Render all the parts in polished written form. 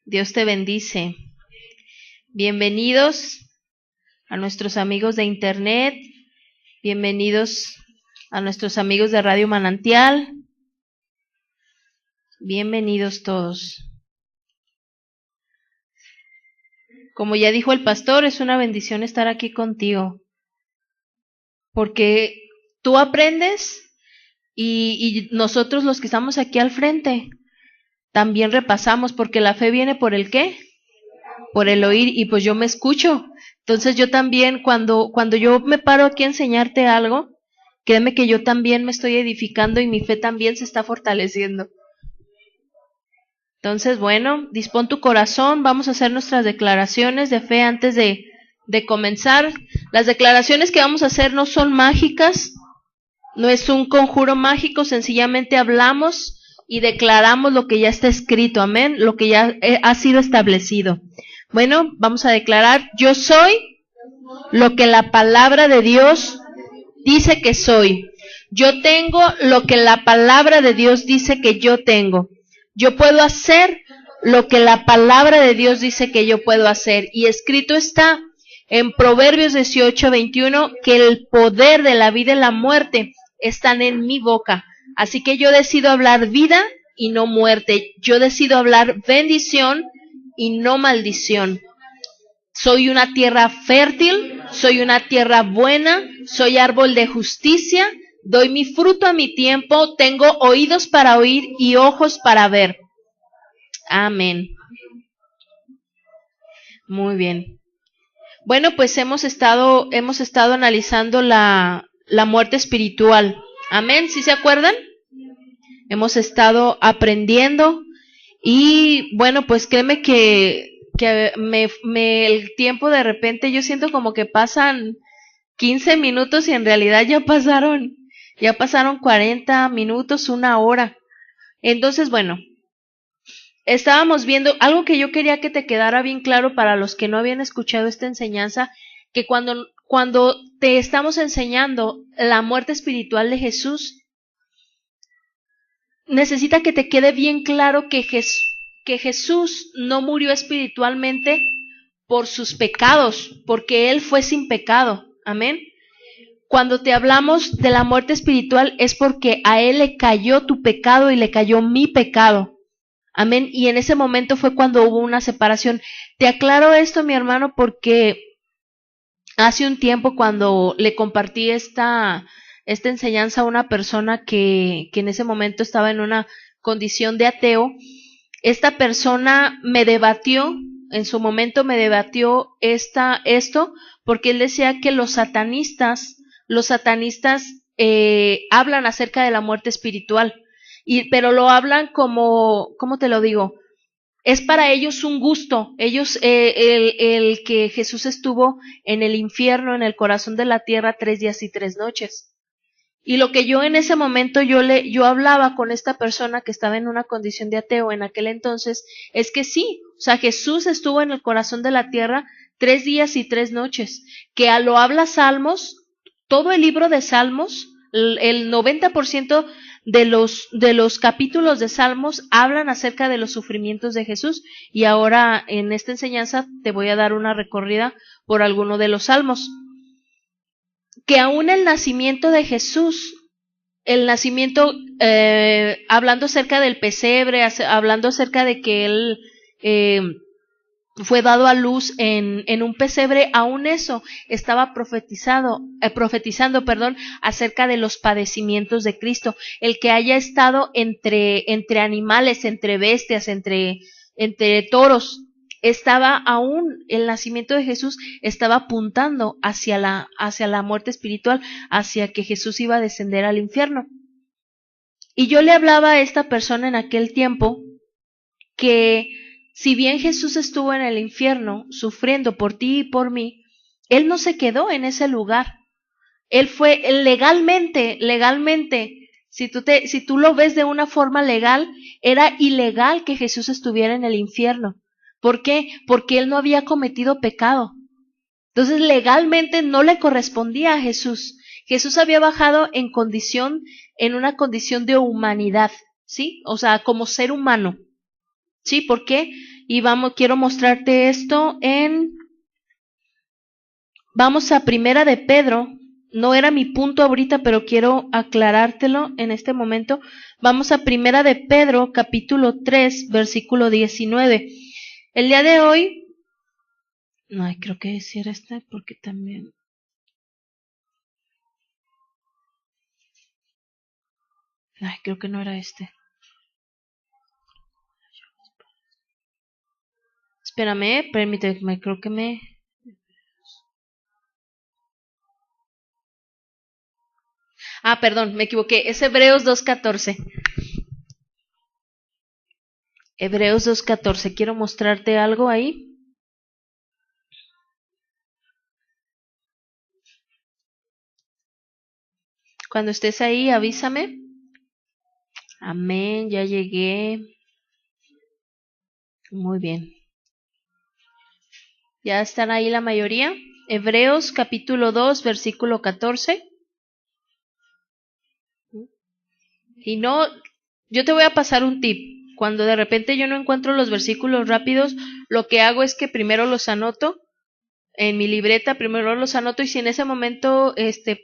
Dios te bendice. Bienvenidos a nuestros amigos de internet, bienvenidos a nuestros amigos de Radio Manantial, bienvenidos todos. Como ya dijo el pastor, es una bendición estar aquí contigo, porque tú aprendes y nosotros los que estamos aquí al frente también repasamos, porque la fe viene por el ¿qué? Por el oír, y pues yo me escucho. Entonces yo también, cuando yo me paro aquí a enseñarte algo, créeme que yo también me estoy edificando y mi fe también se está fortaleciendo. Entonces, bueno, dispón tu corazón, vamos a hacer nuestras declaraciones de fe antes de comenzar. Las declaraciones que vamos a hacer no son mágicas, no es un conjuro mágico, sencillamente hablamos y declaramos lo que ya está escrito, amén, lo que ya ha sido establecido. Bueno, vamos a declarar, yo soy lo que la palabra de Dios dice que soy. Yo tengo lo que la palabra de Dios dice que yo tengo. Yo puedo hacer lo que la palabra de Dios dice que yo puedo hacer. Y escrito está en Proverbios 18:21 que el poder de la vida y la muerte están en mi boca. Así que yo decido hablar vida y no muerte. Yo decido hablar bendición y no maldición. Soy una tierra fértil, soy una tierra buena, soy árbol de justicia, doy mi fruto a mi tiempo, tengo oídos para oír y ojos para ver. Amén. Muy bien. Bueno, pues hemos estado analizando la muerte espiritual. Amén, ¿sí se acuerdan? Hemos estado aprendiendo y bueno, pues créeme que el tiempo de repente yo siento como que pasan 15 minutos y en realidad ya pasaron 40 minutos, una hora. Entonces, bueno, estábamos viendo algo que yo quería que te quedara bien claro para los que no habían escuchado esta enseñanza, que cuando te estamos enseñando la muerte espiritual de Jesús, necesita que te quede bien claro que Jesús no murió espiritualmente por sus pecados, porque Él fue sin pecado. Amén. Cuando te hablamos de la muerte espiritual es porque a Él le cayó tu pecado y le cayó mi pecado. Amén. Y en ese momento fue cuando hubo una separación. Te aclaro esto, mi hermano, porque hace un tiempo cuando le compartí esta enseñanza a una persona que en ese momento estaba en una condición de ateo, esta persona me debatió, en su momento me debatió esto, porque él decía que los satanistas hablan acerca de la muerte espiritual, pero lo hablan como, ¿cómo te lo digo? Es para ellos un gusto. Ellos, el que Jesús estuvo en el infierno, en el corazón de la tierra, 3 días y 3 noches. Y lo que yo en ese momento yo hablaba con esta persona que estaba en una condición de ateo en aquel entonces, es que sí, o sea, Jesús estuvo en el corazón de la tierra 3 días y 3 noches, que a lo habla Salmos, todo el libro de Salmos, el 90% de los capítulos de Salmos hablan acerca de los sufrimientos de Jesús, y ahora en esta enseñanza te voy a dar una recorrida por alguno de los Salmos. Que aún el nacimiento de Jesús, el nacimiento, hablando acerca del pesebre, hablando acerca de que Él fue dado a luz en un pesebre, aún eso estaba profetizando, acerca de los padecimientos de Cristo, el que haya estado entre animales, entre bestias, entre toros. Estaba aún, el nacimiento de Jesús estaba apuntando hacia la muerte espiritual, hacia que Jesús iba a descender al infierno. Y yo le hablaba a esta persona en aquel tiempo que si bien Jesús estuvo en el infierno sufriendo por ti y por mí, Él no se quedó en ese lugar. Él fue legalmente, si tú lo ves de una forma legal, era ilegal que Jesús estuviera en el infierno. ¿Por qué? Porque Él no había cometido pecado. Entonces legalmente no le correspondía a Jesús. Jesús había bajado en una condición de humanidad, ¿sí? O sea, como ser humano. ¿Sí? ¿Por qué? y quiero mostrarte esto vamos a Primera de Pedro. No era mi punto ahorita, pero quiero aclarártelo en este momento. Vamos a Primera de Pedro, capítulo 3, versículo 19. El día de hoy, no, creo que sí era porque también... Ay, creo que no era Espérame, permíteme, creo que me... perdón, me equivoqué, es Hebreos 2.14. Hebreos 2.14, quiero mostrarte algo ahí. Cuando estés ahí, avísame. Amén, ya llegué. Muy bien. ¿Ya están ahí la mayoría? Hebreos capítulo 2, versículo 14. Y no, yo te voy a pasar un tip. Cuando de repente yo no encuentro los versículos rápidos, lo que hago es que primero los anoto en mi libreta, primero los anoto, y si en ese momento,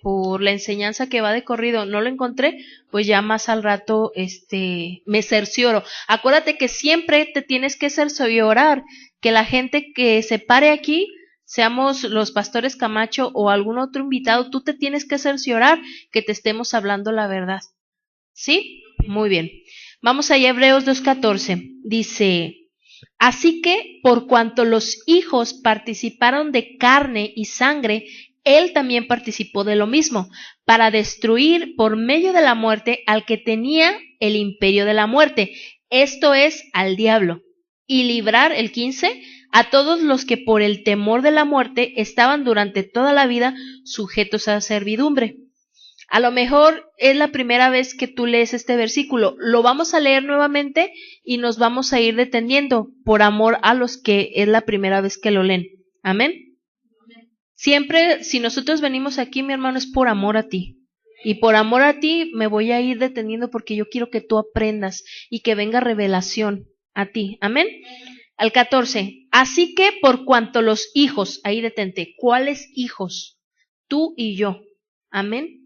por la enseñanza que va de corrido no lo encontré, pues ya más al rato, me cercioro. Acuérdate que siempre te tienes que cerciorar que la gente que se pare aquí, seamos los pastores Camacho o algún otro invitado, tú te tienes que cerciorar que te estemos hablando la verdad. ¿Sí? Muy bien. Vamos allá a Hebreos 2.14. Dice... Así que, por cuanto los hijos participaron de carne y sangre, él también participó de lo mismo, para destruir por medio de la muerte al que tenía el imperio de la muerte, esto es, al diablo, y librar, el 15, a todos los que por el temor de la muerte estaban durante toda la vida sujetos a servidumbre. A lo mejor es la primera vez que tú lees este versículo. Lo vamos a leer nuevamente y nos vamos a ir deteniendo por amor a los que es la primera vez que lo leen. Amén. Siempre, si nosotros venimos aquí, mi hermano, es por amor a ti. Y por amor a ti me voy a ir deteniendo porque yo quiero que tú aprendas y que venga revelación a ti. Amén. Al 14. Así que por cuanto los hijos, ahí detente, ¿cuáles hijos? Tú y yo. Amén.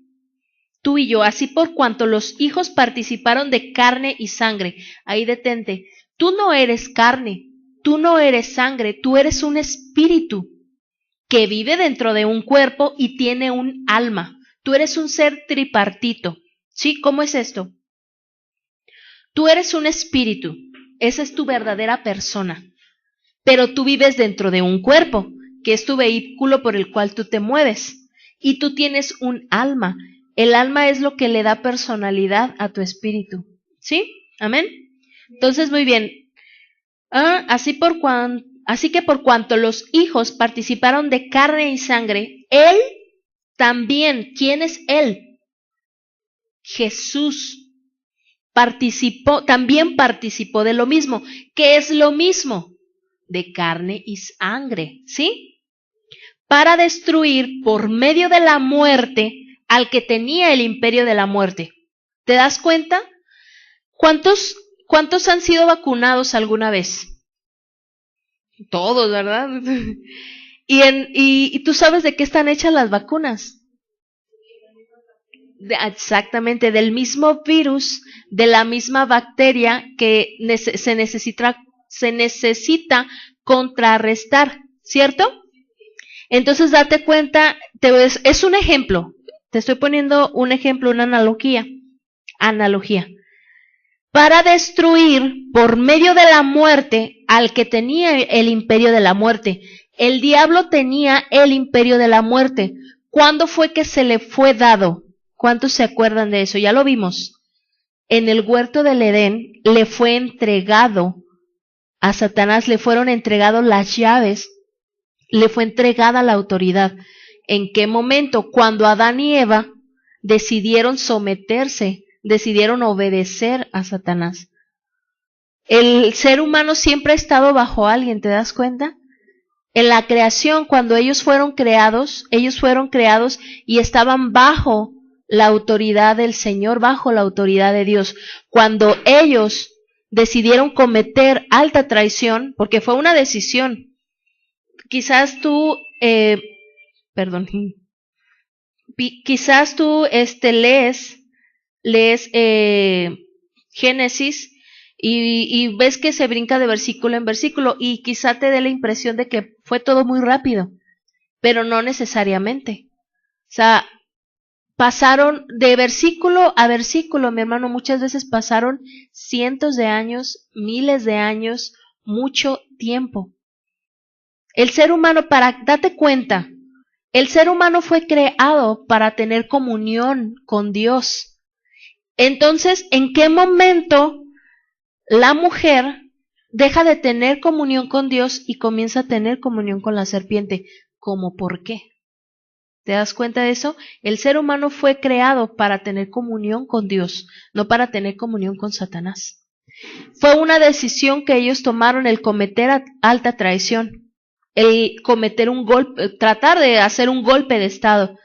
Tú y yo, así por cuanto los hijos participaron de carne y sangre. Ahí detente. Tú no eres carne, tú no eres sangre, tú eres un espíritu que vive dentro de un cuerpo y tiene un alma. Tú eres un ser tripartito. ¿Sí? ¿Cómo es esto? Tú eres un espíritu. Esa es tu verdadera persona. Pero tú vives dentro de un cuerpo, que es tu vehículo por el cual tú te mueves. Y tú tienes un alma. El alma es lo que le da personalidad a tu espíritu. ¿Sí? Amén. Entonces, muy bien. Así que por cuanto los hijos participaron de carne y sangre, él también, ¿quién es él? Jesús también participó de lo mismo. ¿Qué es lo mismo? De carne y sangre, ¿sí? Para destruir por medio de la muerte al que tenía el imperio de la muerte. ¿Te das cuenta? ¿Cuántos han sido vacunados alguna vez? Todos, ¿verdad? ¿Y tú sabes de qué están hechas las vacunas? Exactamente, del mismo virus, de la misma bacteria que se necesita contrarrestar, ¿cierto? Entonces date cuenta, es un ejemplo, te estoy poniendo un ejemplo, una analogía. Para destruir por medio de la muerte al que tenía el imperio de la muerte. El diablo tenía el imperio de la muerte. ¿Cuándo fue que se le fue dado? ¿Cuántos se acuerdan de eso? Ya lo vimos. En el huerto del Edén le fue entregado a Satanás, le fueron entregadas las llaves, le fue entregada la autoridad. ¿En qué momento? Cuando Adán y Eva decidieron someterse, decidieron obedecer a Satanás. El ser humano siempre ha estado bajo alguien, ¿te das cuenta? En la creación, cuando ellos fueron creados y estaban bajo la autoridad del Señor, bajo la autoridad de Dios. Cuando ellos decidieron cometer alta traición, porque fue una decisión. Quizás tú, lees Génesis y ves que se brinca de versículo en versículo y quizá te dé la impresión de que fue todo muy rápido, pero no necesariamente. O sea, pasaron de versículo a versículo, mi hermano, muchas veces pasaron cientos de años, miles de años, mucho tiempo. El ser humano, date cuenta, el ser humano fue creado para tener comunión con Dios. Entonces, ¿en qué momento la mujer deja de tener comunión con Dios y comienza a tener comunión con la serpiente? ¿Cómo por qué? ¿Te das cuenta de eso? El ser humano fue creado para tener comunión con Dios, no para tener comunión con Satanás. Fue una decisión que ellos tomaron, el cometer alta traición, el cometer un golpe, tratar de hacer un golpe de estado,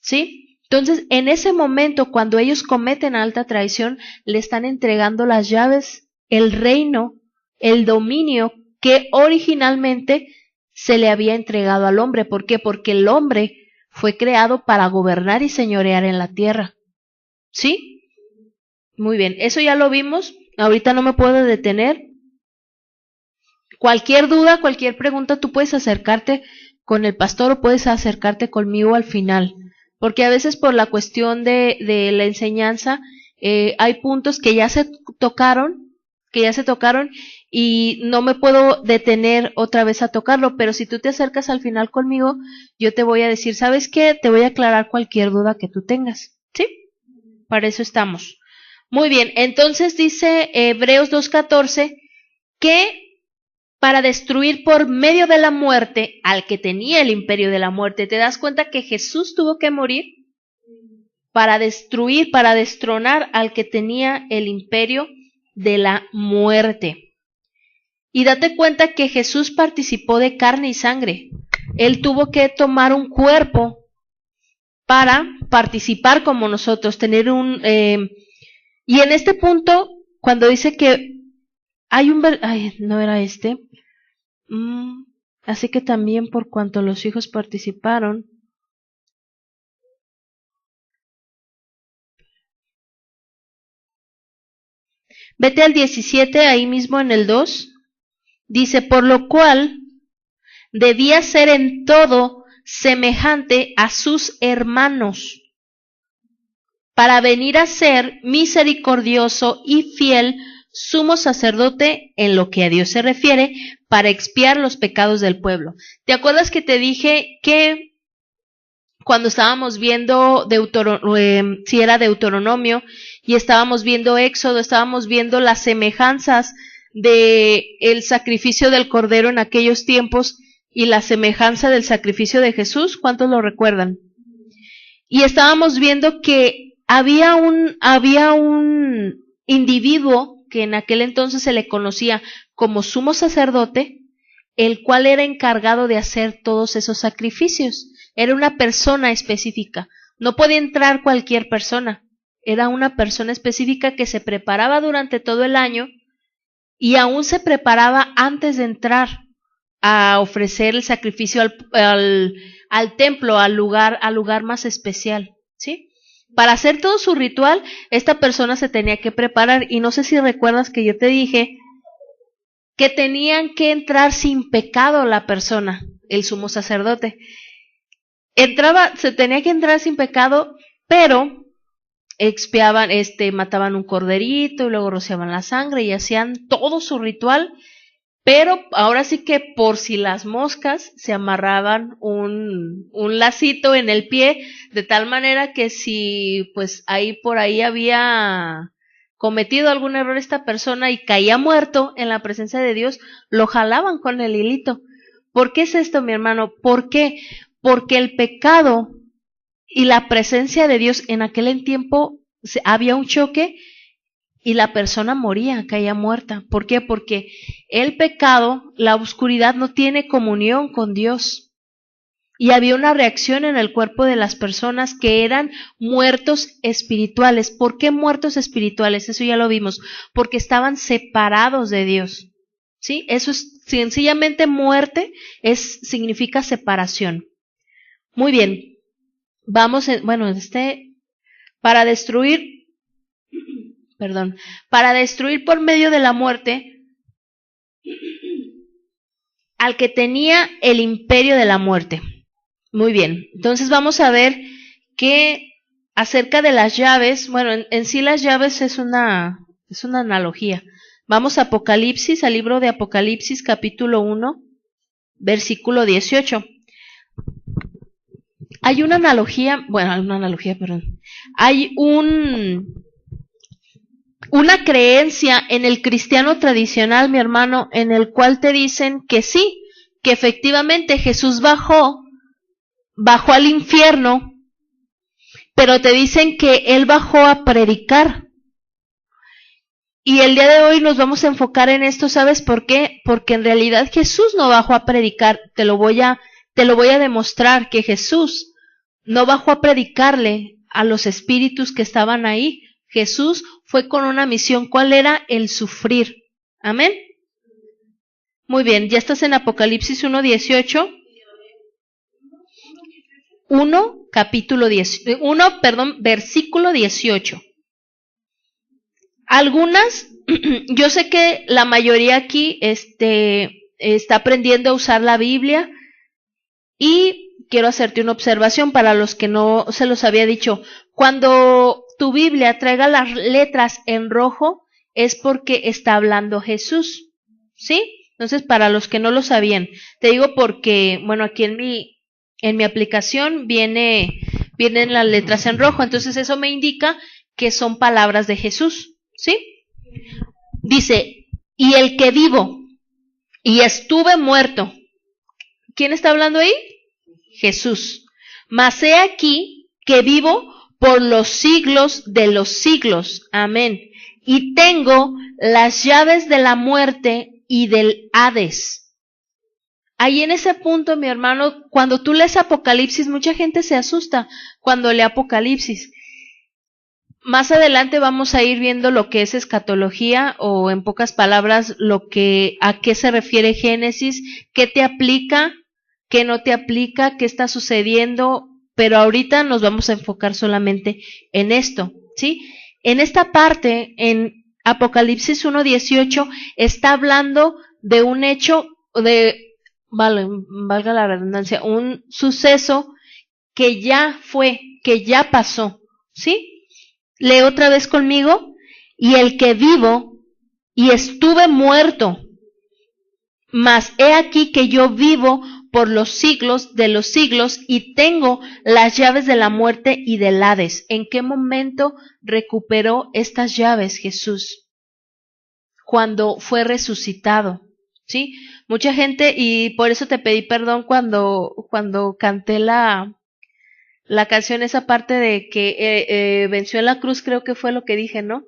¿sí? Entonces, en ese momento, cuando ellos cometen alta traición, le están entregando las llaves, el reino, el dominio que originalmente se le había entregado al hombre. ¿Por qué? Porque el hombre fue creado para gobernar y señorear en la tierra. ¿Sí? Muy bien, eso ya lo vimos. Ahorita no me puedo detener. Cualquier duda, cualquier pregunta, tú puedes acercarte con el pastor o puedes acercarte conmigo al final. Porque a veces por la cuestión de la enseñanza hay puntos que ya se tocaron y no me puedo detener otra vez a tocarlo, pero si tú te acercas al final conmigo, yo te voy a decir, ¿sabes qué? Te voy a aclarar cualquier duda que tú tengas, ¿sí? Para eso estamos. Muy bien, entonces dice Hebreos 2:14 que para destruir por medio de la muerte al que tenía el imperio de la muerte. ¿Te das cuenta que Jesús tuvo que morir para destruir, para destronar al que tenía el imperio de la muerte? Y date cuenta que Jesús participó de carne y sangre. Él tuvo que tomar un cuerpo para participar como nosotros, tener un... y en este punto, cuando dice que hay un... no era este... así que también por cuanto los hijos participaron, vete al 17, ahí mismo en el 2, dice, por lo cual debía ser en todo semejante a sus hermanos, para venir a ser misericordioso y fiel sumo sacerdote en lo que a Dios se refiere, para expiar los pecados del pueblo. ¿Te acuerdas que te dije que cuando estábamos viendo si era Deuteronomio y estábamos viendo Éxodo, estábamos viendo las semejanzas de el sacrificio del Cordero en aquellos tiempos y la semejanza del sacrificio de Jesús? ¿Cuántos lo recuerdan? Y estábamos viendo que había un individuo que en aquel entonces se le conocía como sumo sacerdote, el cual era encargado de hacer todos esos sacrificios. Era una persona específica. No podía entrar cualquier persona. Era una persona específica que se preparaba durante todo el año y aún se preparaba antes de entrar a ofrecer el sacrificio al templo, al lugar más especial, ¿sí? Para hacer todo su ritual, esta persona se tenía que preparar, y no sé si recuerdas que yo te dije que tenían que entrar sin pecado la persona, el sumo sacerdote. Se tenía que entrar sin pecado, pero expiaban, mataban un corderito y luego rociaban la sangre y hacían todo su ritual, pero ahora sí que por si las moscas se amarraban un lacito en el pie, de tal manera que si pues por ahí había cometido algún error esta persona y caía muerto en la presencia de Dios, lo jalaban con el hilito. ¿Por qué es esto, mi hermano? ¿Por qué? Porque el pecado y la presencia de Dios en aquel tiempo había un choque y la persona moría, caía muerta. ¿Por qué? Porque el pecado, la oscuridad no tiene comunión con Dios. y había una reacción en el cuerpo de las personas que eran muertos espirituales. ¿Por qué muertos espirituales? Eso ya lo vimos, porque estaban separados de Dios. ¿Sí? Eso es sencillamente muerte, significa separación. Muy bien. Vamos, para destruir por medio de la muerte al que tenía el imperio de la muerte. Muy bien, entonces vamos a ver que acerca de las llaves, en sí las llaves es una analogía. Vamos a Apocalipsis, al libro de Apocalipsis, capítulo 1, versículo 18. Hay una analogía, hay una creencia en el cristiano tradicional, mi hermano, en el cual te dicen que sí, que efectivamente Jesús bajó al infierno, pero te dicen que Él bajó a predicar. Y el día de hoy nos vamos a enfocar en esto, ¿sabes por qué? Porque en realidad Jesús no bajó a predicar, te lo voy a demostrar, que Jesús no bajó a predicarle a los espíritus que estaban ahí. Jesús fue con una misión. ¿Cuál era? El sufrir. Amén. Muy bien, ya estás en Apocalipsis 1:18. Versículo 18. Algunas, yo sé que la mayoría aquí está aprendiendo a usar la Biblia, y quiero hacerte una observación para los que no se los había dicho. Cuando tu Biblia traiga las letras en rojo, es porque está hablando Jesús, ¿sí? Entonces, para los que no lo sabían, te digo porque, aquí en mi aplicación vienen las letras en rojo, entonces eso me indica que son palabras de Jesús, ¿sí? Dice, y el que vivo y estuve muerto. ¿Quién está hablando ahí? Jesús. Mas he aquí que vivo por los siglos de los siglos. Amén. Y tengo las llaves de la muerte y del Hades. Ahí en ese punto, mi hermano, cuando tú lees Apocalipsis, mucha gente se asusta cuando lee Apocalipsis. Más adelante vamos a ir viendo lo que es escatología, o en pocas palabras, a qué se refiere Génesis, qué te aplica, qué no te aplica, qué está sucediendo, pero ahorita nos vamos a enfocar solamente en esto, ¿sí? En esta parte, en Apocalipsis 1:18, está hablando de un hecho, valga la redundancia, un suceso que ya fue, que ya pasó, ¿sí? Lee otra vez conmigo. Y el que vivo y estuve muerto, mas he aquí que yo vivo por los siglos de los siglos y tengo las llaves de la muerte y del Hades. ¿En qué momento recuperó estas llaves Jesús? Cuando fue resucitado, ¿sí? Mucha gente, y por eso te pedí perdón cuando canté la canción, esa parte de que venció en la cruz, creo que fue lo que dije, ¿no?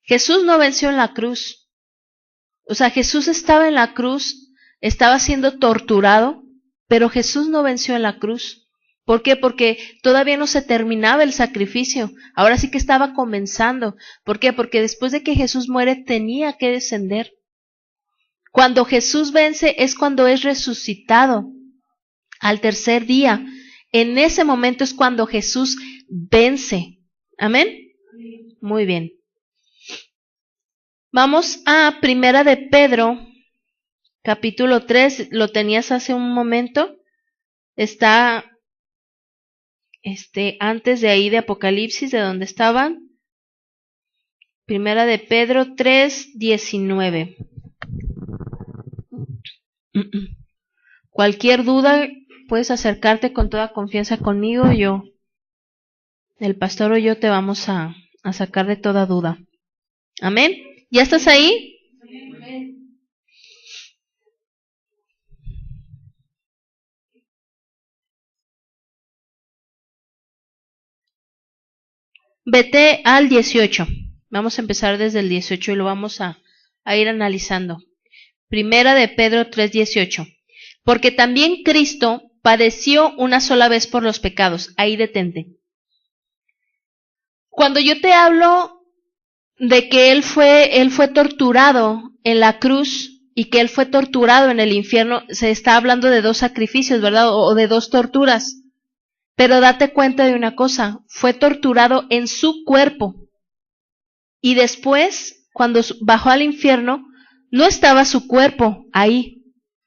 Jesús no venció en la cruz. O sea, Jesús estaba en la cruz, estaba siendo torturado, pero Jesús no venció en la cruz. ¿Por qué? Porque todavía no se terminaba el sacrificio. Ahora sí que estaba comenzando. ¿Por qué? Porque después de que Jesús muere tenía que descender. Cuando Jesús vence es cuando es resucitado al tercer día. En ese momento es cuando Jesús vence. ¿Amén? Muy bien. Vamos a Primera de Pedro, capítulo 3. Lo tenías hace un momento. Está antes de ahí de Apocalipsis, de donde estaban. Primera de Pedro 3:19. Cualquier duda, puedes acercarte con toda confianza conmigo. El pastor o yo te vamos a sacar de toda duda. Amén. ¿Ya estás ahí? Amén. Vete al 18. Vamos a empezar desde el 18 y lo vamos a ir analizando. Primera de Pedro 3:18. Porque también Cristo padeció una sola vez por los pecados. Ahí detente. Cuando yo te hablo de que él fue torturado en la cruz y que él fue torturado en el infierno, se está hablando de 2 sacrificios, ¿verdad? O de 2 torturas. Pero date cuenta de una cosa, fue torturado en su cuerpo. Y después, cuando bajó al infierno, no estaba su cuerpo ahí.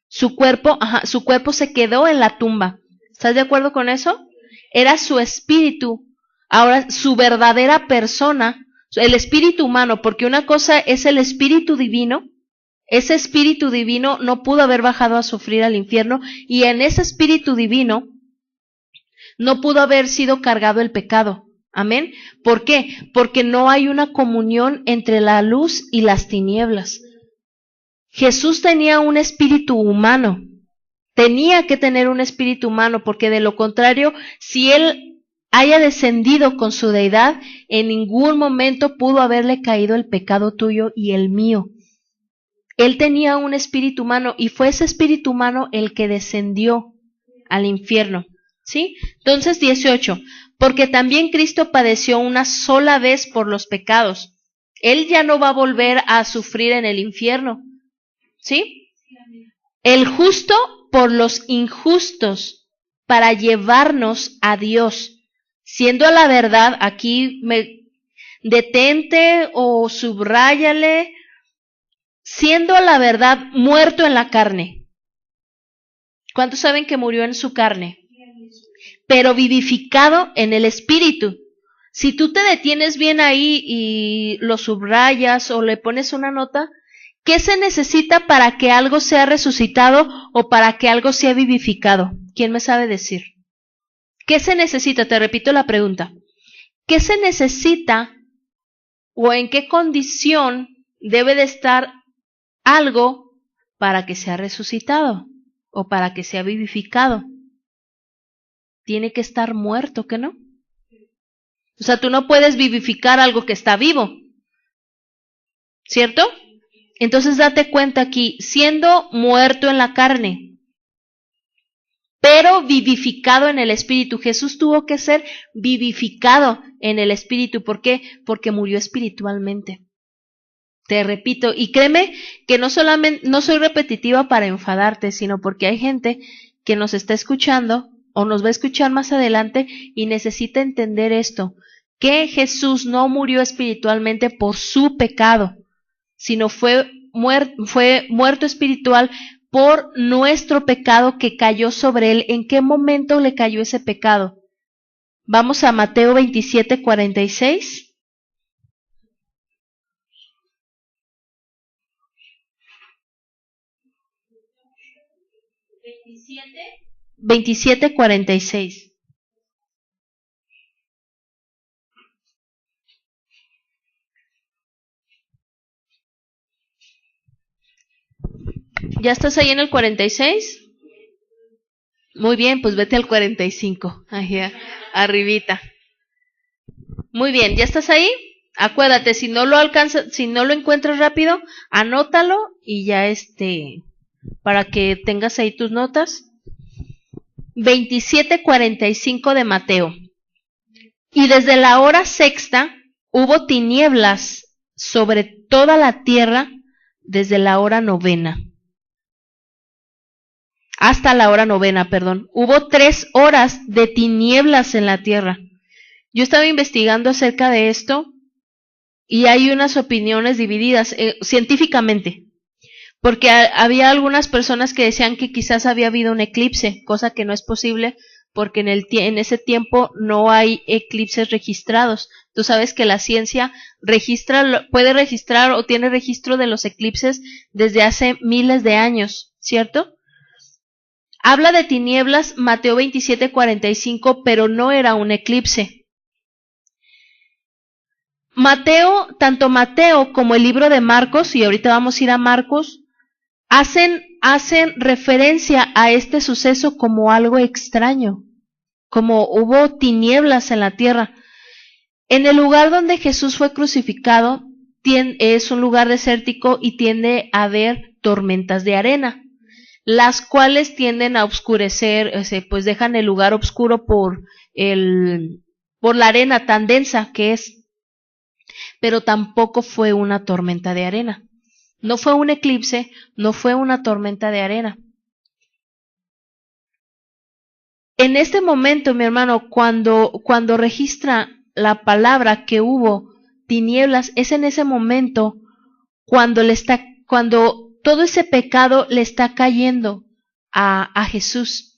Su cuerpo se quedó en la tumba. ¿Estás de acuerdo con eso? Era su espíritu. Ahora, su verdadera persona, el espíritu humano, porque una cosa es el espíritu divino. Ese espíritu divino no pudo haber bajado a sufrir al infierno, y en ese espíritu divino no pudo haber sido cargado el pecado. Amén. ¿Por qué? Porque no hay una comunión entre la luz y las tinieblas. Jesús tenía un espíritu humano. Tenía que tener un espíritu humano, porque de lo contrario, si él haya descendido con su deidad, en ningún momento pudo haberle caído el pecado tuyo y el mío. Él tenía un espíritu humano, y fue ese espíritu humano el que descendió al infierno. ¿Sí? Entonces 18, porque también Cristo padeció una sola vez por los pecados. Él ya no va a volver a sufrir en el infierno. ¿Sí? El justo por los injustos, para llevarnos a Dios. Siendo a la verdad, aquí detente o subráyale, siendo a la verdad muerto en la carne. ¿Cuántos saben que murió en su carne? Pero vivificado en el espíritu. Si tú te detienes bien ahí y lo subrayas o le pones una nota, ¿qué se necesita para que algo sea resucitado o para que algo sea vivificado? ¿Quién me sabe decir? ¿Qué se necesita? Te repito la pregunta. ¿Qué se necesita o en qué condición debe de estar algo para que sea resucitado o para que sea vivificado? Tiene que estar muerto, ¿qué no? O sea, tú no puedes vivificar algo que está vivo, ¿cierto? Entonces date cuenta aquí, siendo muerto en la carne, pero vivificado en el espíritu. Jesús tuvo que ser vivificado en el espíritu. ¿Por qué? Porque murió espiritualmente. Te repito, y créeme que no soy repetitiva para enfadarte, sino porque hay gente que nos está escuchando o nos va a escuchar más adelante y necesita entender esto, que Jesús no murió espiritualmente por su pecado, sino fue muerto espiritual por nuestro pecado que cayó sobre él. ¿En qué momento le cayó ese pecado? Vamos a Mateo 27:46. 27:46. ¿Ya estás ahí en el 46? Muy bien, pues vete al 45, allá, arribita. Muy bien, ¿ya estás ahí? Acuérdate, si no lo encuentras rápido, anótalo y ya para que tengas ahí tus notas. 27:45 de Mateo. Y desde la hora sexta hubo tinieblas sobre toda la tierra desde la hora novena. Hasta la hora novena, perdón. Hubo 3 horas de tinieblas en la tierra. Yo estaba investigando acerca de esto y hay unas opiniones divididas científicamente, porque había algunas personas que decían que quizás había habido un eclipse, cosa que no es posible porque en ese tiempo no hay eclipses registrados. Tú sabes que la ciencia puede registrar o tiene registro de los eclipses desde hace miles de años, ¿cierto? Habla de tinieblas Mateo 27:45, pero no era un eclipse. Tanto Mateo como el libro de Marcos, y ahorita vamos a ir a Marcos, hacen referencia a este suceso como algo extraño, como hubo tinieblas en la tierra. En el lugar donde Jesús fue crucificado es un lugar desértico y tiende a haber tormentas de arena. las cuales tienden a oscurecer, pues dejan el lugar oscuro por la arena tan densa que es, pero tampoco fue una tormenta de arena. No fue un eclipse, no fue una tormenta de arena. En este momento, mi hermano, cuando registra la palabra que hubo tinieblas, es en ese momento cuando todo ese pecado le está cayendo a Jesús.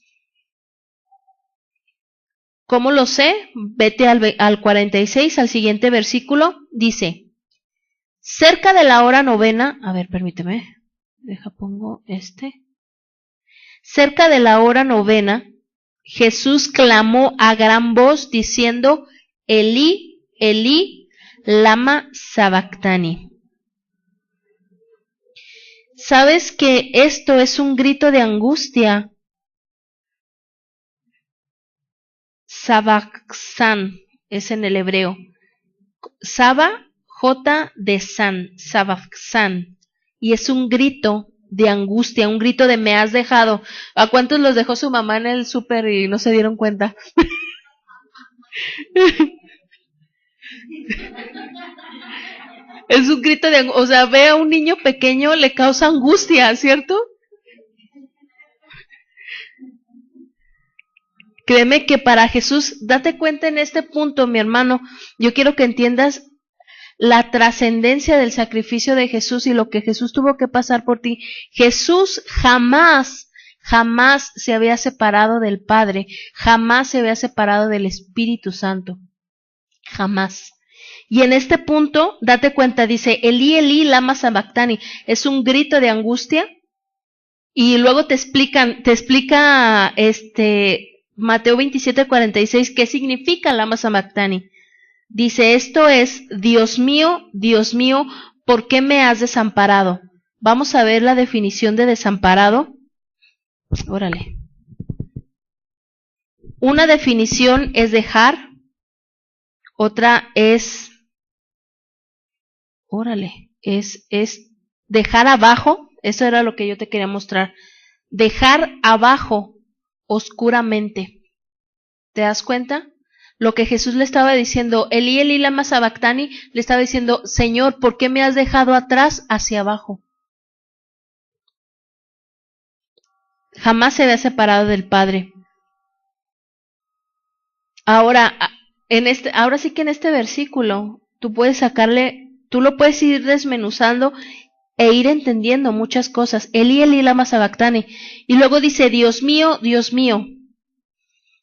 ¿Cómo lo sé? Vete al 46, al siguiente versículo, dice, cerca de la hora novena, a ver, permíteme, pongo cerca de la hora novena, Jesús clamó a gran voz diciendo, Elí, Elí, lama sabactani. ¿Sabes que esto es un grito de angustia? Sabacsan es en el hebreo. Saba, J de San, Sabacsan. Y es un grito de angustia, un grito de me has dejado. ¿A cuántos los dejó su mamá en el súper y no se dieron cuenta? Es un grito de angustia, o sea, ve a un niño pequeño, le causa angustia, ¿cierto? Créeme que para Jesús, date cuenta en este punto, mi hermano, yo quiero que entiendas la trascendencia del sacrificio de Jesús y lo que Jesús tuvo que pasar por ti. Jesús jamás se había separado del Padre, jamás se había separado del Espíritu Santo, jamás. Y en este punto, date cuenta, dice, Elí, Elí, lama sabactani, es un grito de angustia, y luego te explica, Mateo 27:46, ¿qué significa lama sabactani? Dice, esto es, Dios mío, ¿por qué me has desamparado? Vamos a ver la definición de desamparado. Órale. Una definición es dejar, otra es, es dejar abajo, eso era lo que yo te quería mostrar, dejar abajo oscuramente. ¿Te das cuenta? Lo que Jesús le estaba diciendo, Elí, Elí, lama sabactani, le estaba diciendo, Señor, ¿por qué me has dejado atrás hacia abajo? Jamás se había separado del Padre. Ahora sí que en este versículo, tú lo puedes ir desmenuzando e ir entendiendo muchas cosas. Elí, Elí, lama sabactani. Y luego dice, Dios mío, Dios mío.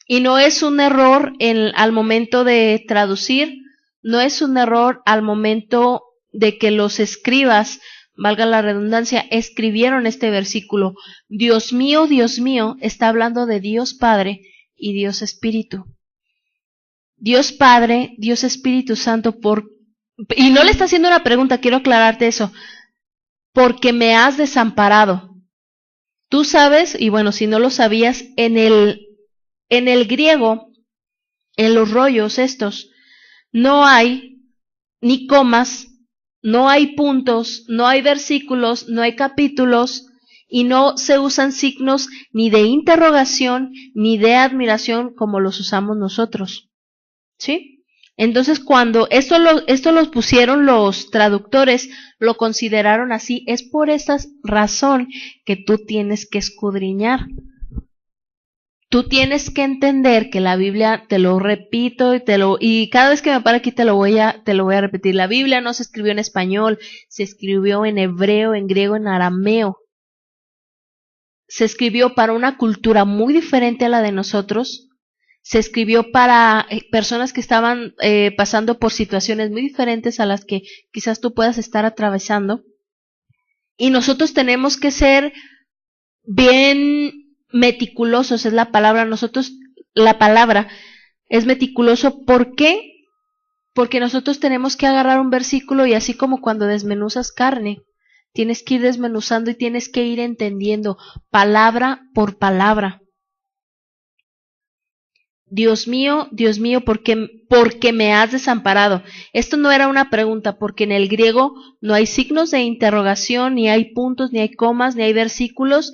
Y no es un error al momento de traducir, no es un error al momento de que los escribas, valga la redundancia, escribieron este versículo. Dios mío, está hablando de Dios Padre y Dios Espíritu. Dios Padre, Dios Espíritu Santo, y no le está haciendo una pregunta, quiero aclararte eso, porque me has desamparado. Tú sabes, y bueno, si no lo sabías, en el griego, en los rollos estos, no hay ni comas, no hay puntos, no hay versículos, no hay capítulos y no se usan signos ni de interrogación ni de admiración como los usamos nosotros. ¿Sí? Entonces cuando esto lo pusieron los traductores, lo consideraron así, es por esa razón que tú tienes que escudriñar. Tú tienes que entender que la Biblia, te lo repito y cada vez que me paro aquí te lo voy a repetir. La Biblia no se escribió en español, se escribió en hebreo, en griego, en arameo. Se escribió para una cultura muy diferente a la de nosotros. Se escribió para personas que estaban pasando por situaciones muy diferentes a las que quizás tú puedas estar atravesando. Y nosotros tenemos que ser bien meticulosos, es la palabra. La palabra es meticuloso. ¿Por qué? Porque nosotros tenemos que agarrar un versículo y así como cuando desmenuzas carne, tienes que ir desmenuzando y tienes que ir entendiendo palabra por palabra. Dios mío, ¿por qué me has desamparado? Esto no era una pregunta, porque en el griego no hay signos de interrogación, ni hay puntos, ni hay comas, ni hay versículos.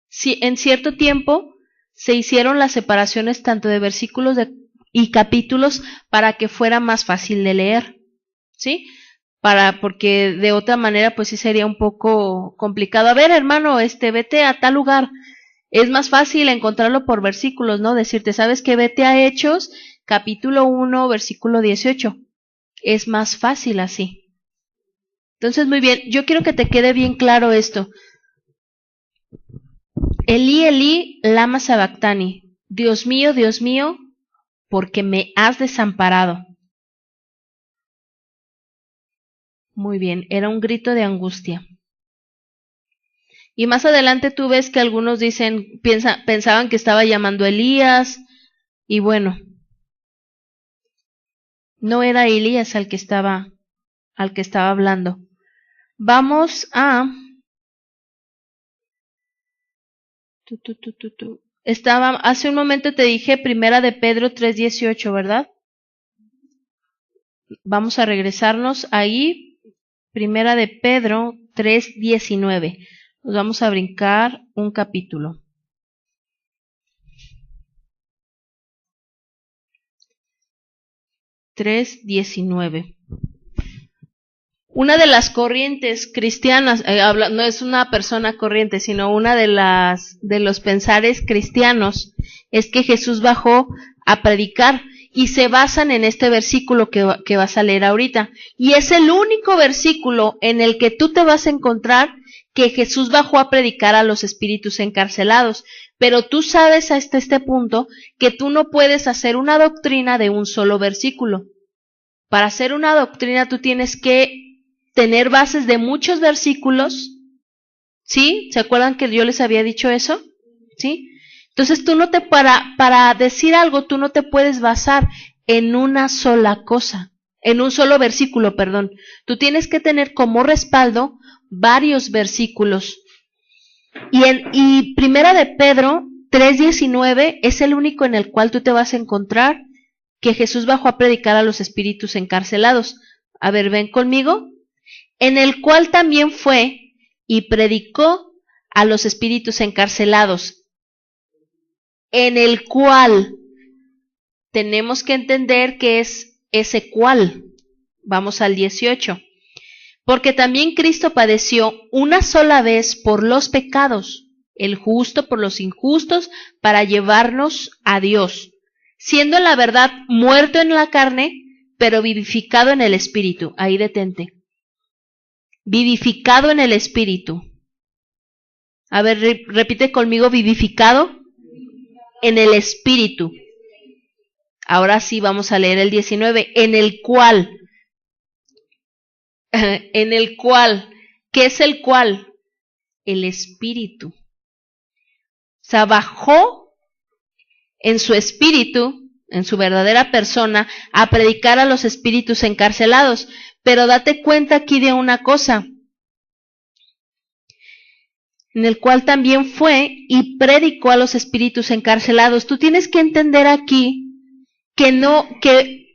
Si en cierto tiempo se hicieron las separaciones tanto de versículos y capítulos para que fuera más fácil de leer, ¿sí? Porque de otra manera pues sí sería un poco complicado. A ver, hermano, vete a tal lugar. Es más fácil encontrarlo por versículos, ¿no? Decirte, ¿sabes qué? Vete a Hechos, capítulo 1, versículo 18. Es más fácil así. Entonces, muy bien, yo quiero que te quede bien claro esto. Elí, Elí, lama sabactani. Dios mío, ¿por qué me has desamparado? Muy bien, era un grito de angustia. Y más adelante tú ves que algunos pensaban que estaba llamando a Elías, y bueno, no era Elías al que estaba hablando. Vamos a hace un momento te dije Primera de Pedro 3:18, ¿verdad? Vamos a regresarnos ahí, Primera de Pedro 3:19. Nos vamos a brincar un capítulo. 3:19. Una de las corrientes cristianas, no es una persona corriente, sino una de los pensares cristianos, es que Jesús bajó a predicar y se basan en este versículo que vas a leer ahorita. Y es el único versículo en el que tú te vas a encontrar que Jesús bajó a predicar a los espíritus encarcelados. Pero tú sabes hasta este punto que tú no puedes hacer una doctrina de un solo versículo. Para hacer una doctrina tú tienes que tener bases de muchos versículos, ¿sí? ¿Se acuerdan que yo les había dicho eso? ¿Sí? Entonces tú no para decir algo, tú no te puedes basar en una sola cosa, en un solo versículo, perdón. Tú tienes que tener como respaldo varios versículos. Y Primera de Pedro 3:19 es el único en el cual tú te vas a encontrar que Jesús bajó a predicar a los espíritus encarcelados. A ver, ven conmigo. En el cual también fue y predicó a los espíritus encarcelados. En el cual tenemos que entender que es ese cual. Vamos al 18. Porque también Cristo padeció una sola vez por los pecados, el justo por los injustos, para llevarnos a Dios, siendo la verdad muerto en la carne, pero vivificado en el espíritu. Ahí detente. Vivificado en el espíritu. A ver, repite conmigo, vivificado en el espíritu. Ahora sí vamos a leer el 19, en el cual, ¿qué es el cual? El espíritu. O sea, bajó en su espíritu, en su verdadera persona, a predicar a los espíritus encarcelados. Pero date cuenta aquí de una cosa, en el cual también fue y predicó a los espíritus encarcelados. Tú tienes que entender aquí que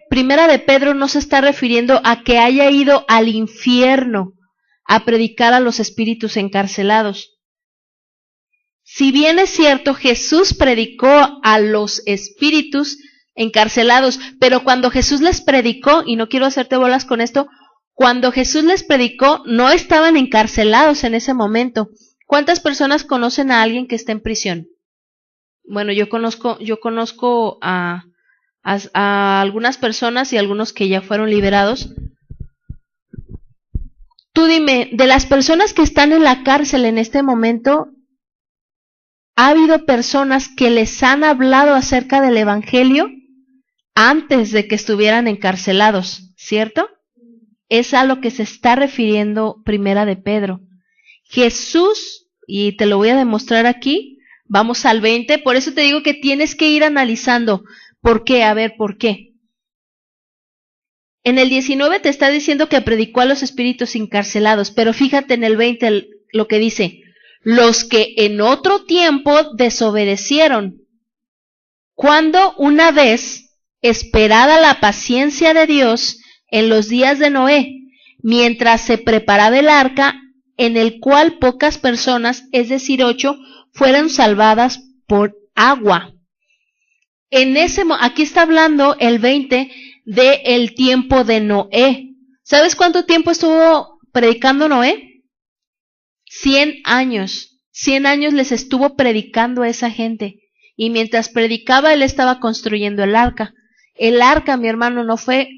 Primera de Pedro no se está refiriendo a que haya ido al infierno a predicar a los espíritus encarcelados. Si bien es cierto, Jesús predicó a los espíritus encarcelados, pero cuando Jesús les predicó, y no quiero hacerte bolas con esto, cuando Jesús les predicó, no estaban encarcelados en ese momento. ¿Cuántas personas conocen a alguien que está en prisión? Bueno, yo conozco a algunas personas y algunos que ya fueron liberados. Tú dime, de las personas que están en la cárcel en este momento, ¿ha habido personas que les han hablado acerca del Evangelio antes de que estuvieran encarcelados? ¿Cierto? Es a lo que se está refiriendo Primera de Pedro. Jesús, y te lo voy a demostrar aquí, vamos al 20, por eso te digo que tienes que ir analizando. ¿Por qué? A ver, ¿por qué? En el 19 te está diciendo que predicó a los espíritus encarcelados, pero fíjate en el 20 lo que dice, los que en otro tiempo desobedecieron, cuando una vez esperada la paciencia de Dios en los días de Noé, mientras se preparaba el arca, en el cual pocas personas, es decir, 8, fueron salvadas por agua. Aquí está hablando el 20 del tiempo de Noé. ¿Sabes cuánto tiempo estuvo predicando Noé? 100 años. 100 años les estuvo predicando a esa gente. Y mientras predicaba, él estaba construyendo el arca. El arca, mi hermano, no fue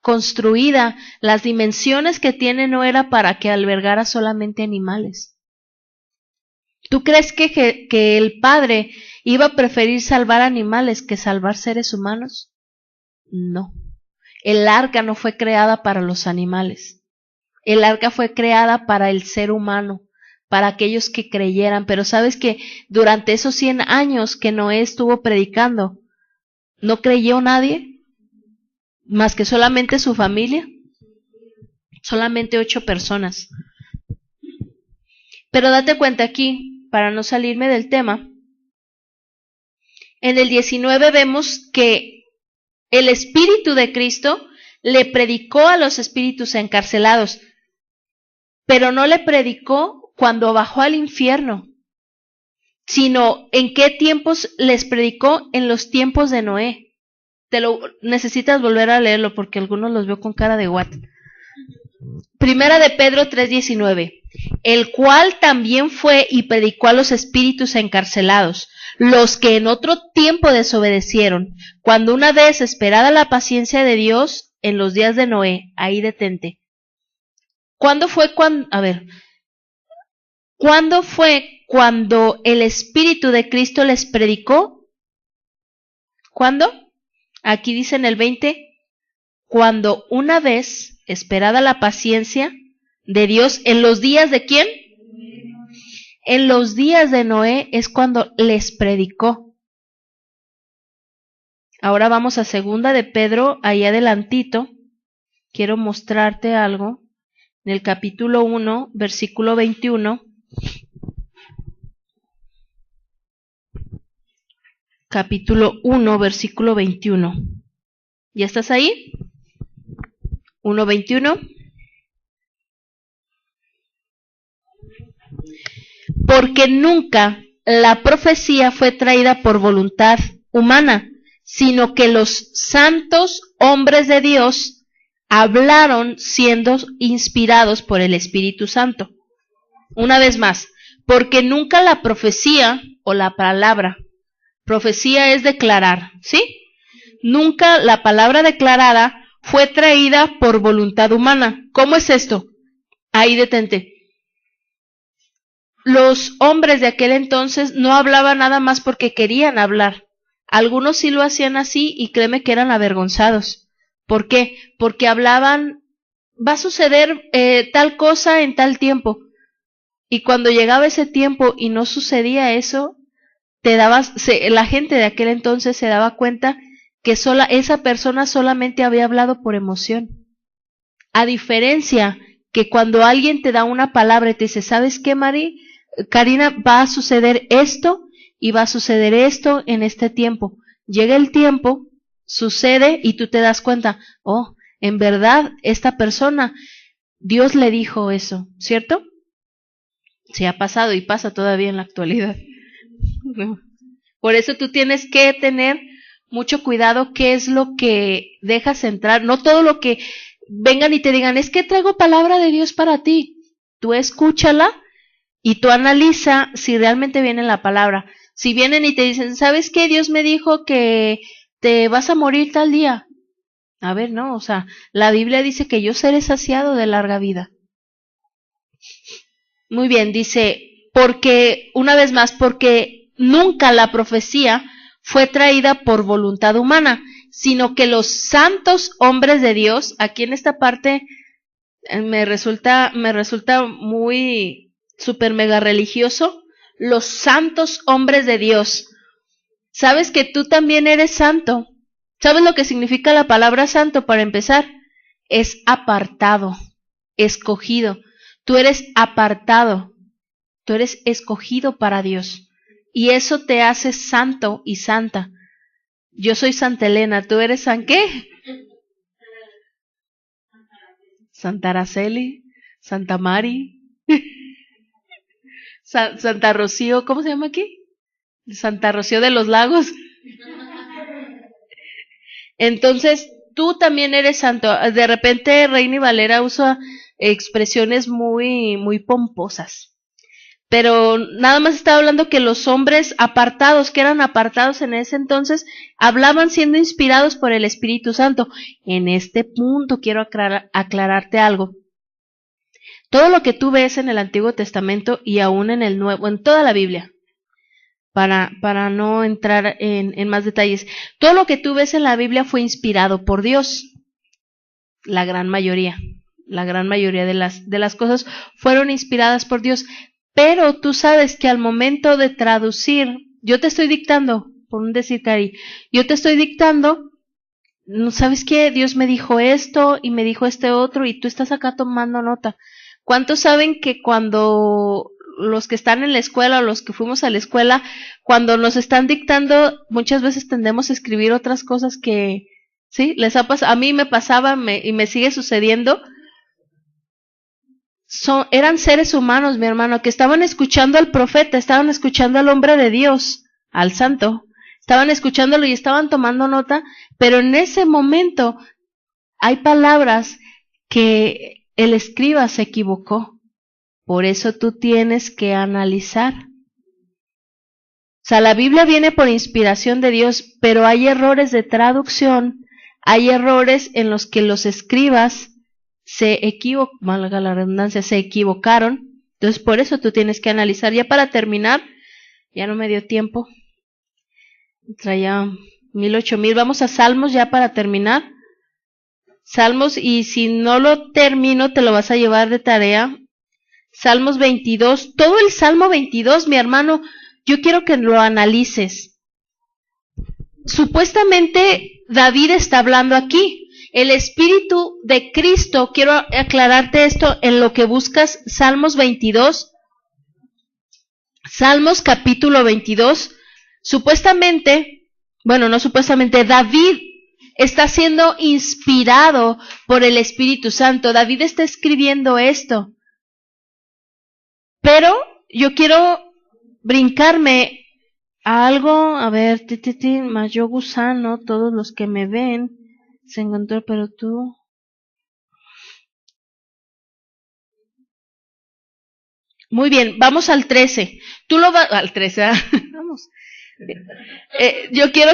construida. Las dimensiones que tiene no era para que albergara solamente animales. ¿Tú crees que el Padre iba a preferir salvar animales que salvar seres humanos? No. El arca no fue creada para los animales. El arca fue creada para el ser humano, para aquellos que creyeran. Pero ¿sabes que durante esos 100 años que Noé estuvo predicando, no creyó nadie? Más que solamente su familia. Solamente 8 personas. Pero date cuenta aquí, para no salirme del tema, en el 19 vemos que el Espíritu de Cristo le predicó a los espíritus encarcelados, pero no le predicó cuando bajó al infierno, sino en qué tiempos les predicó, en los tiempos de Noé. Necesitas volver a leerlo porque algunos los veo con cara de what. Primera de Pedro 3:19, el cual también fue y predicó a los espíritus encarcelados, los que en otro tiempo desobedecieron, cuando una vez esperada la paciencia de Dios en los días de Noé. Ahí detente. ¿Cuándo fue cuando el Espíritu de Cristo les predicó? ¿Cuándo? Aquí dice en el 20, cuando una vez esperada la paciencia de Dios, ¿en los días de quién? En los días de Noé es cuando les predicó. Ahora vamos a segunda de Pedro, ahí adelantito. Quiero mostrarte algo. En el capítulo 1, versículo 21. Capítulo 1, versículo 21. ¿Ya estás ahí? 1:21. Porque nunca la profecía fue traída por voluntad humana, sino que los santos hombres de Dios hablaron siendo inspirados por el Espíritu Santo. Una vez más, porque nunca la profecía o la palabra, profecía es declarar, ¿sí? Nunca la palabra declarada fue traída por voluntad humana. ¿Cómo es esto? Ahí detente. Los hombres de aquel entonces no hablaban nada más porque querían hablar. Algunos sí lo hacían así y créeme que eran avergonzados. ¿Por qué? Porque hablaban, va a suceder tal cosa en tal tiempo. Y cuando llegaba ese tiempo y no sucedía eso, la gente de aquel entonces se daba cuenta que esa persona solamente había hablado por emoción. A diferencia que cuando alguien te da una palabra y te dice, ¿sabes qué, Karina? Va a suceder esto y va a suceder esto en este tiempo. Llega el tiempo, sucede y tú te das cuenta, oh, en verdad, esta persona, Dios le dijo eso, ¿cierto? Se ha pasado y pasa todavía en la actualidad. Por eso tú tienes que tener mucho cuidado qué es lo que dejas entrar. No todo lo que vengan y te digan, es que traigo palabra de Dios para ti. Tú escúchala y tú analiza si realmente viene la palabra. Si vienen y te dicen, ¿sabes qué? Dios me dijo que te vas a morir tal día. A ver, no, o sea, la Biblia dice que yo seré saciado de larga vida. Muy bien, dice, porque, una vez más, porque nunca la profecía fue traída por voluntad humana, sino que los santos hombres de Dios, aquí en esta parte me resulta muy super mega religioso, los santos hombres de Dios. ¿Sabes que tú también eres santo? ¿Sabes lo que significa la palabra santo para empezar? Es apartado, escogido. Tú eres apartado, tú eres escogido para Dios. Y eso te hace santo y santa. Yo soy Santa Elena, ¿tú eres San qué? Santa Araceli, Santa Mari. Santa Rocío, ¿cómo se llama aquí? Santa Rocío de los Lagos. Entonces, tú también eres santo. De repente, Reina Valera usa expresiones muy, muy pomposas. Pero nada más estaba hablando que los hombres apartados, que eran apartados en ese entonces, hablaban siendo inspirados por el Espíritu Santo. En este punto quiero aclararte algo. Todo lo que tú ves en el Antiguo Testamento y aún en el Nuevo, en toda la Biblia, para no entrar en más detalles, todo lo que tú ves en la Biblia fue inspirado por Dios. La gran mayoría de las cosas fueron inspiradas por Dios. Pero tú sabes que al momento de traducir, yo te estoy dictando, por un decir, Cari, yo te estoy dictando, ¿sabes qué? Dios me dijo esto y me dijo este otro y tú estás acá tomando nota. ¿Cuántos saben que cuando los que están en la escuela o los que fuimos a la escuela, cuando nos están dictando, muchas veces tendemos a escribir otras cosas que, sí, les ha pasado, a mí me pasaba y me sigue sucediendo? Eran seres humanos, mi hermano, que estaban escuchando al profeta, estaban escuchando al hombre de Dios, al santo, estaban escuchándolo y estaban tomando nota, pero en ese momento hay palabras que el escriba se equivocó. Por eso tú tienes que analizar. O sea, la Biblia viene por inspiración de Dios, pero hay errores de traducción, hay errores en los que los escribas valga la redundancia, se equivocaron. Entonces por eso tú tienes que analizar. Ya para terminar, ya no me dio tiempo, traía 1000, vamos a Salmos ya para terminar. Salmos, y si no lo termino te lo vas a llevar de tarea. Salmos 22, todo el Salmo 22, mi hermano, yo quiero que lo analices. Supuestamente David está hablando aquí. El Espíritu de Cristo, quiero aclararte esto en lo que buscas, Salmos 22, Salmos capítulo 22, David está siendo inspirado por el Espíritu Santo. David está escribiendo esto. Pero yo quiero brincarme a algo, a ver, más yo gusano, todos los que me ven. Se encontró, pero tú. Muy bien, vamos al 13. Tú lo vas al 13, vamos. Yo quiero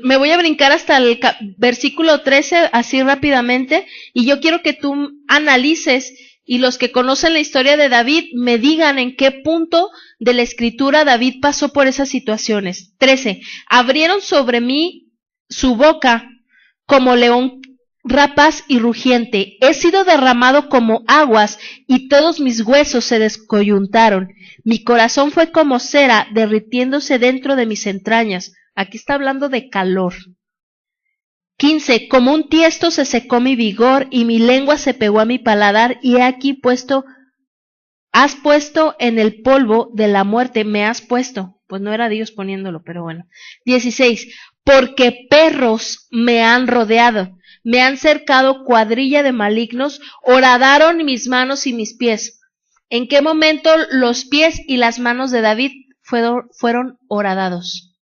me voy a brincar hasta el versículo 13 así rápidamente y yo quiero que tú analices y los que conocen la historia de David me digan en qué punto de la escritura David pasó por esas situaciones. 13. Abrieron sobre mí su boca como león rapaz y rugiente. He sido derramado como aguas y todos mis huesos se descoyuntaron. Mi corazón fue como cera derritiéndose dentro de mis entrañas. Aquí está hablando de calor. 15. Como un tiesto se secó mi vigor y mi lengua se pegó a mi paladar y he aquí has puesto en el polvo de la muerte, me has puesto. Pues no era Dios poniéndolo, pero bueno. 16. Porque perros me han rodeado, me han cercado cuadrilla de malignos, horadaron mis manos y mis pies. ¿En qué momento los pies y las manos de David fueron horadados?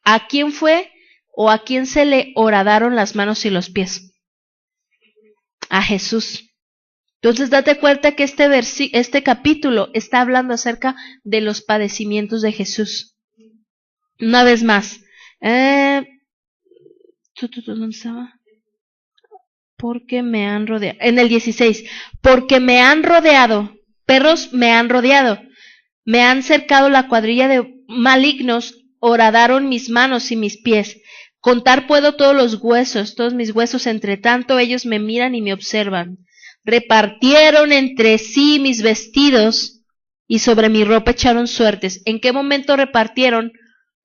¿A quién fue o a quién se le horadaron las manos y los pies? A Jesús. Entonces date cuenta que este capítulo está hablando acerca de los padecimientos de Jesús. Una vez más. ¿Dónde estaba? Porque me han rodeado. En el 16. Porque me han rodeado. Perros me han rodeado. Me han cercado la cuadrilla de malignos. Horadaron mis manos y mis pies. Contar puedo todos mis huesos. Entre tanto ellos me miran y me observan. Repartieron entre sí mis vestidos y sobre mi ropa echaron suertes. ¿En qué momento repartieron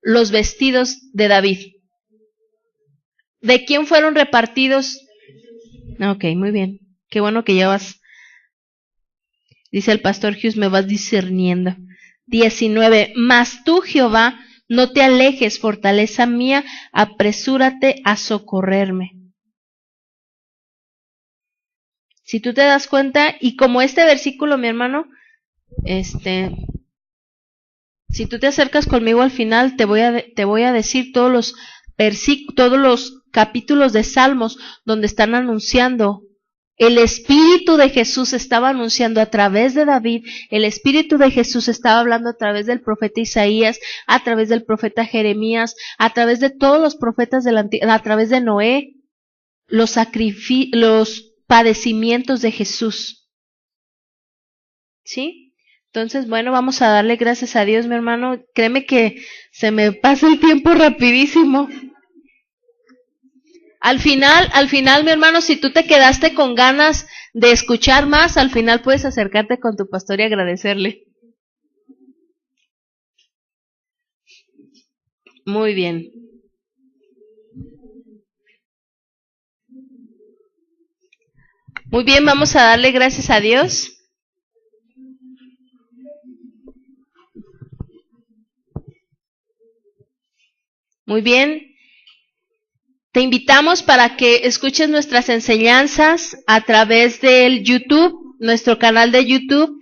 los vestidos de David? ¿De quién fueron repartidos? Ok, muy bien. Qué bueno que ya vas. Dice el pastor Hughes, me vas discerniendo. 19. Mas tú, Jehová, no te alejes, fortaleza mía, apresúrate a socorrerme. Si tú te das cuenta, y como este versículo, mi hermano, si tú te acercas conmigo al final, te voy a decir todos los capítulos de Salmos donde están anunciando. El Espíritu de Jesús estaba anunciando a través de David, el Espíritu de Jesús estaba hablando a través del profeta Isaías, a través del profeta Jeremías, a través de todos los profetas a través de Noé, los padecimientos de Jesús. ¿Sí? Entonces, bueno, vamos a darle gracias a Dios, mi hermano. Créeme que se me pasa el tiempo rapidísimo. Al final, mi hermano, si tú te quedaste con ganas de escuchar más, al final puedes acercarte con tu pastor y agradecerle. Muy bien. Muy bien, vamos a darle gracias a Dios. Muy bien. Te invitamos para que escuches nuestras enseñanzas a través del YouTube, nuestro canal de YouTube.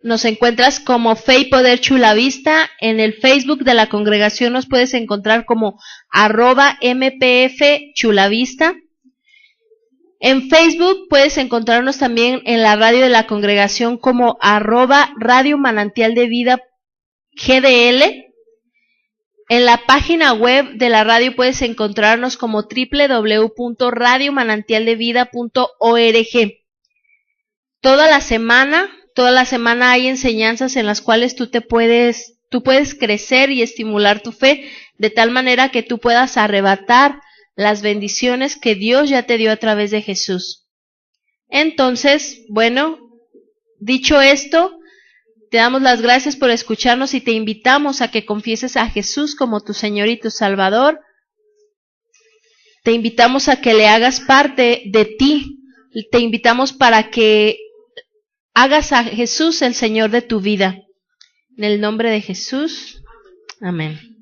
Nos encuentras como Fe y Poder Chulavista. En el Facebook de la congregación nos puedes encontrar como @MPF Chulavista. En Facebook puedes encontrarnos también en la radio de la congregación como @Radio Manantial de Vida GDL. En la página web de la radio puedes encontrarnos como www.radiomanantialdevida.org. Toda la semana hay enseñanzas en las cuales tú puedes crecer y estimular tu fe de tal manera que tú puedas arrebatar las bendiciones que Dios ya te dio a través de Jesús. Entonces, bueno, dicho esto, te damos las gracias por escucharnos y te invitamos a que confieses a Jesús como tu Señor y tu Salvador. Te invitamos a que le hagas parte de ti. Te invitamos para que hagas a Jesús el Señor de tu vida. En el nombre de Jesús. Amén.